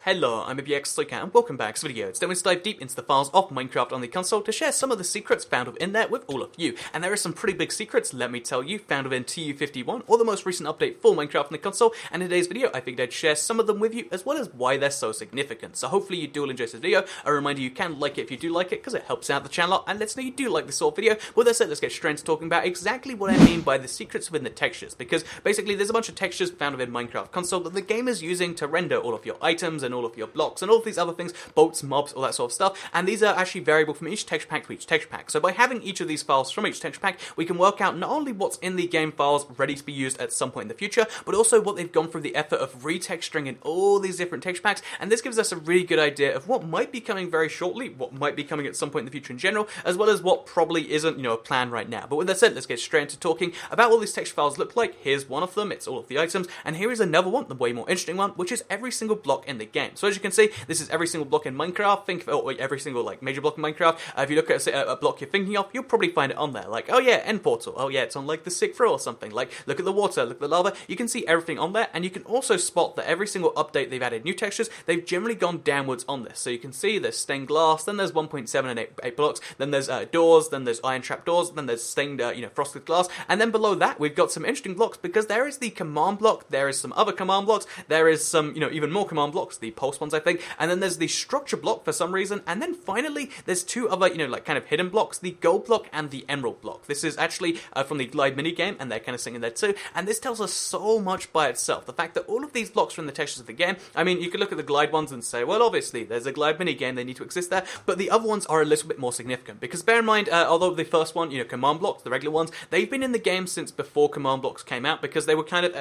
Hello, I'm PS3 and welcome back to this video. Today let's dive deep into the files of Minecraft on the console to share some of the secrets found within there with all of you. And there are some pretty big secrets, let me tell you, found within TU51 or the most recent update for Minecraft on the console. And in today's video, I figured I'd share some of them with you as well as why they're so significant. So hopefully you do all enjoy this video. A reminder, you can like it if you do like it because it helps out the channel and lets know you do like this sort of video. With that said, let's get straight into talking about exactly what I mean by the secrets within the textures, because basically there's a bunch of textures found within Minecraft console that the game is using to render all of your items and all of your blocks and all of these other things, boats, mobs, all that sort of stuff, and these are actually variable from each texture pack to each texture pack. So by having each of these files from each texture pack, we can work out not only what's in the game files ready to be used at some point in the future, but also what they've gone through the effort of retexturing in all these different texture packs, and this gives us a really good idea of what might be coming very shortly, what might be coming at some point in the future in general, as well as what probably isn't, a plan right now. But with that said, let's get straight into talking about what these texture files look like. Here's one of them, it's all of the items, and here is another one, the way more interesting one, which is every single block in the game. So as you can see, this is every single block in Minecraft. Think of every single major block in Minecraft. If you look at a block you're thinking of, you'll probably find it on there. Like, oh yeah, end portal. Oh yeah, it's on like the 6th floor or something. Like, look at the water, look at the lava. You can see everything on there, and you can also spot that every single update they've added new textures, they've generally gone downwards on this. So you can see there's stained glass, then there's 1.7 and 8 blocks, then there's doors, then there's iron trap doors, then there's stained, frosted glass, and then below that we've got some interesting blocks because there is the command block, there is some other command blocks, there is some, even more command blocks, the pulse ones I think, and then there's the structure block for some reason, and then finally there's two other, kind of hidden blocks, the gold block and the emerald block. This is actually from the glide minigame, and they're kind of sitting there too, and this tells us so much by itself. The fact that all of these blocks are in the textures of the game, I mean, you could look at the glide ones and say, well, obviously, there's a glide minigame, they need to exist there, but the other ones are a little bit more significant, because bear in mind, although the first one, command blocks, the regular ones, they've been in the game since before command blocks came out, because they were kind of,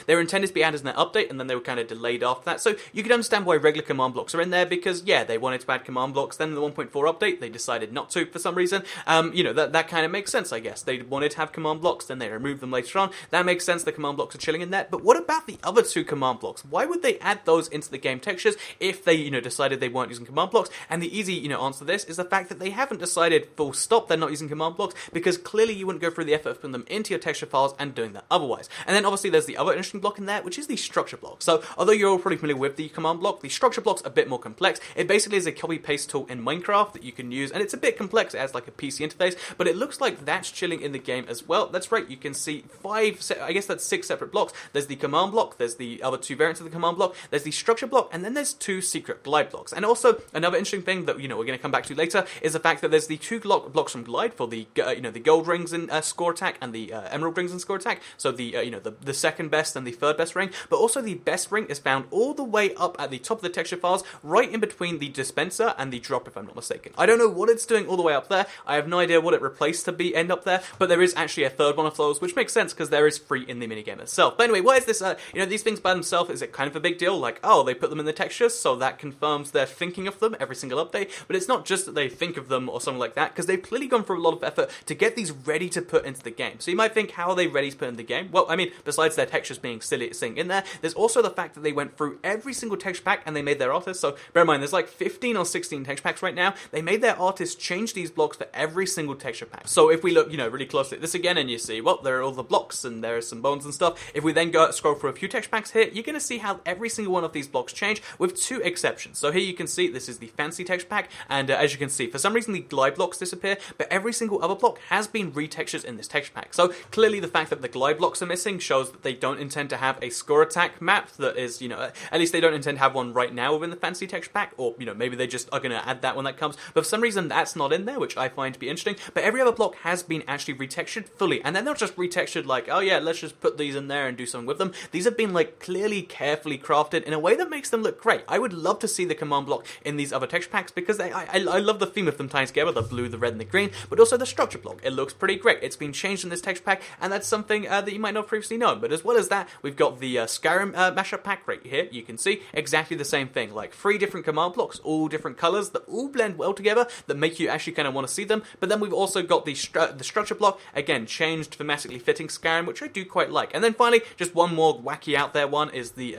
they were intended to be added in that update, and then they were kind of delayed after that, so you could understand why regular command blocks are in there, because, yeah, they wanted to add command blocks, then in the 1.4 update, they decided not to for some reason. That kind of makes sense, I guess. They wanted to have command blocks, then they removed them later on. That makes sense, the command blocks are chilling in there. But what about the other two command blocks? Why would they add those into the game textures if they, decided they weren't using command blocks? And the easy, answer to this is the fact that they haven't decided full stop they're not using command blocks, because clearly you wouldn't go through the effort of putting them into your texture files and doing that otherwise. And then obviously there's the other interesting block in there, which is the structure block. So although you're all pretty familiar with the command block, the structure block's a bit more complex. It basically is a copy-paste tool in Minecraft that you can use, and it's a bit complex. It has like a PC interface, but it looks like that's chilling in the game as well. That's right, you can see that's 6 separate blocks. There's the command block, there's the other two variants of the command block, there's the structure block, and then there's two secret glide blocks. And also, another interesting thing that, we're going to come back to later is the fact that there's the two blocks from glide for the, the gold rings in score attack and the emerald rings in score attack. So the, the second best and the third best ring, but also the best ring is found all the way up at the top of the texture files, right in between the dispenser and the drop, if I'm not mistaken. I don't know what it's doing all the way up there. I have no idea what it replaced to end up there, but there is actually a third one of those, which makes sense because there is free in the minigame itself. But anyway, why is this, these things by themselves, is it kind of a big deal? Like, oh, they put them in the textures, so that confirms they're thinking of them every single update, but it's not just that they think of them or something like that, because they've clearly gone through a lot of effort to get these ready to put into the game. So you might think, how are they ready to put in the game? Well, I mean, besides their textures being silly sitting in there, there's also the fact that they went through every single texture pack and they made their artists. So bear in mind, there's like 15 or 16 texture packs right now. They made their artists change these blocks for every single texture pack. So if we look, really closely at this again, and you see, well, there are all the blocks and there are some bones and stuff. If we then scroll through a few texture packs here, you're going to see how every single one of these blocks change, with two exceptions. So here you can see this is the fancy texture pack, and as you can see, for some reason the glide blocks disappear, but every single other block has been retextured in this texture pack. So clearly the fact that the glide blocks are missing shows that they don't intend to have a score attack map that is, at least they don't intend to have one right now within the fancy texture pack, or, maybe they just are going to add that when that comes, but for some reason that's not in there, which I find to be interesting. But every other block has been actually retextured fully, and they're not just retextured like, oh yeah, let's just put these in there and do something with them. These have been like clearly, carefully crafted in a way that makes them look great. I would love to see the command block in these other texture packs, because I love the theme of them tying together, the blue, the red, and the green, but also the structure block. It looks pretty great. It's been changed in this texture pack, and that's something that you might not previously know. But as well as that, we've got the Skyrim mashup pack right here. You can see exactly the same thing, like 3 different command blocks, all different colors that all blend well together, that make you actually kind of want to see them. But then we've also got the structure block, again, changed thematically fitting Skyrim, which I do quite like. And then finally, just one more wacky out there one is the,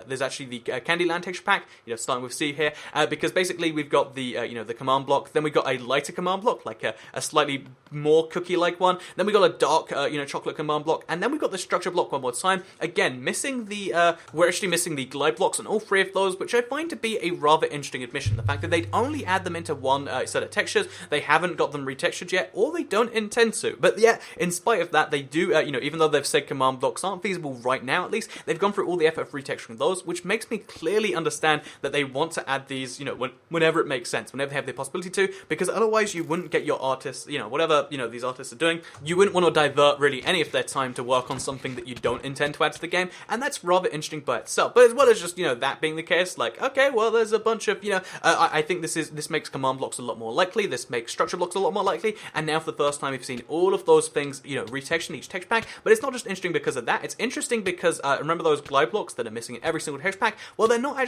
there's actually the Candyland texture pack, starting with C here, because basically we've got the, the command block, then we've got a lighter command block, like a slightly more cookie-like one, then we've got a dark, chocolate command block, and then we've got the structure block one more time, again, missing the, we're actually missing the glide blocks blocks on all 3 of those, which I find to be a rather interesting admission. The fact that they'd only add them into one set of textures, they haven't got them retextured yet, or they don't intend to. But yeah, in spite of that, they do, even though they've said command blocks aren't feasible right now at least, they've gone through all the effort of retexturing those, which makes me clearly understand that they want to add these, whenever it makes sense, whenever they have the possibility to, because otherwise you wouldn't get your artists, whatever, these artists are doing, you wouldn't want to divert really any of their time to work on something that you don't intend to add to the game, and that's rather interesting by itself. But as well as just, that being the case, like, okay, well, there's a bunch of, I think this makes command blocks a lot more likely, this makes structure blocks a lot more likely, and now for the first time we've seen all of those things, retextured in each text pack. But it's not just interesting because of that, it's interesting because, remember those glide blocks that are missing in every single text pack? Well, they're not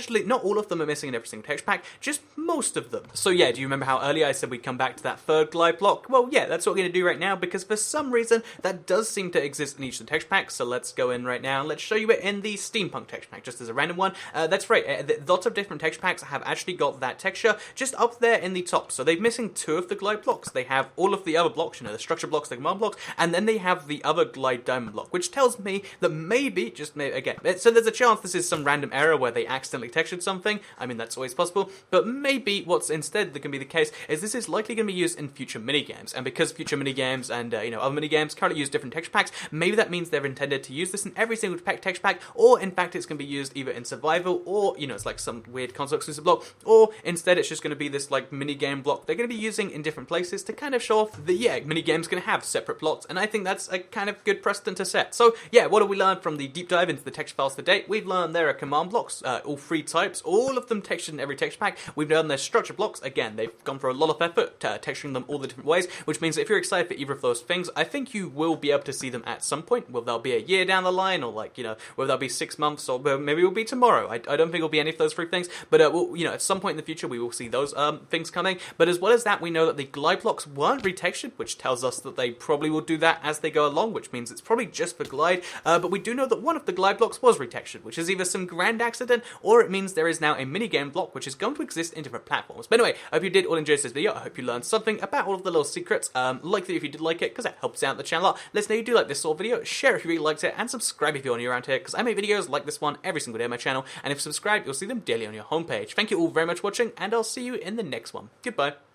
all of them are missing in every single text pack, just most of them. So yeah, do you remember how earlier I said we'd come back to that third glide block? Well, yeah, that's what we're going to do right now, because for some reason, that does seem to exist in each of the text packs. So let's go in right now and let's show you it in the steampunk text pack, just as a random one. That's right, lots of different text packs have actually got that texture just up there in the top. So they're missing 2 of the glide blocks. They have all of the other blocks, the structure blocks, the command blocks, and then they have the other glide diamond block, which tells me that maybe, just maybe, again, so there's a chance this is some random error where they accidentally textured something. I mean, that's always possible, but maybe what's instead that can be the case is this is likely going to be used in future minigames, and because future minigames and, other minigames currently use different texture packs, maybe that means they're intended to use this in every single texture pack, or in fact it's going to be used either in survival, or, it's like some weird console exclusive block, or instead it's just going to be this, like, minigame block they're going to be using in different places to kind of show off that, yeah, minigames can have separate plots, and I think that's a kind of good precedent to set. So, yeah, what have we learned from the deep dive into the texture files to date? We've learned there are command blocks, all 3 types, all of them textured in every texture pack. We've learned there's structure blocks. Again, they've gone for a lot of effort texturing them all the different ways, which means that if you're excited for either of those things, I think you will be able to see them at some point. Whether they'll be a year down the line, or like, whether they'll be 6 months, or maybe it will be tomorrow. I don't think it'll be any of those 3 things, but at some point in the future we will see those things coming. But as well as that, we know that the glide blocks weren't retextured, which tells us that they probably will do that as they go along, which means it's probably just for glide. But we do know that one of the glide blocks was retextured, which is either some grand accident, or it means there is now a minigame block which is going to exist in different platforms. But anyway, I hope you did all enjoy this video. I hope you learned something about all of the little secrets. Like it if you did like it, because that helps out the channel a lot. Let us know you do like this sort of video, share if you really liked it, and subscribe if you're new around here, because I make videos like this one every single day on my channel, and if you subscribe, you'll see them daily on your homepage. Thank you all very much for watching, and I'll see you in the next one. Goodbye.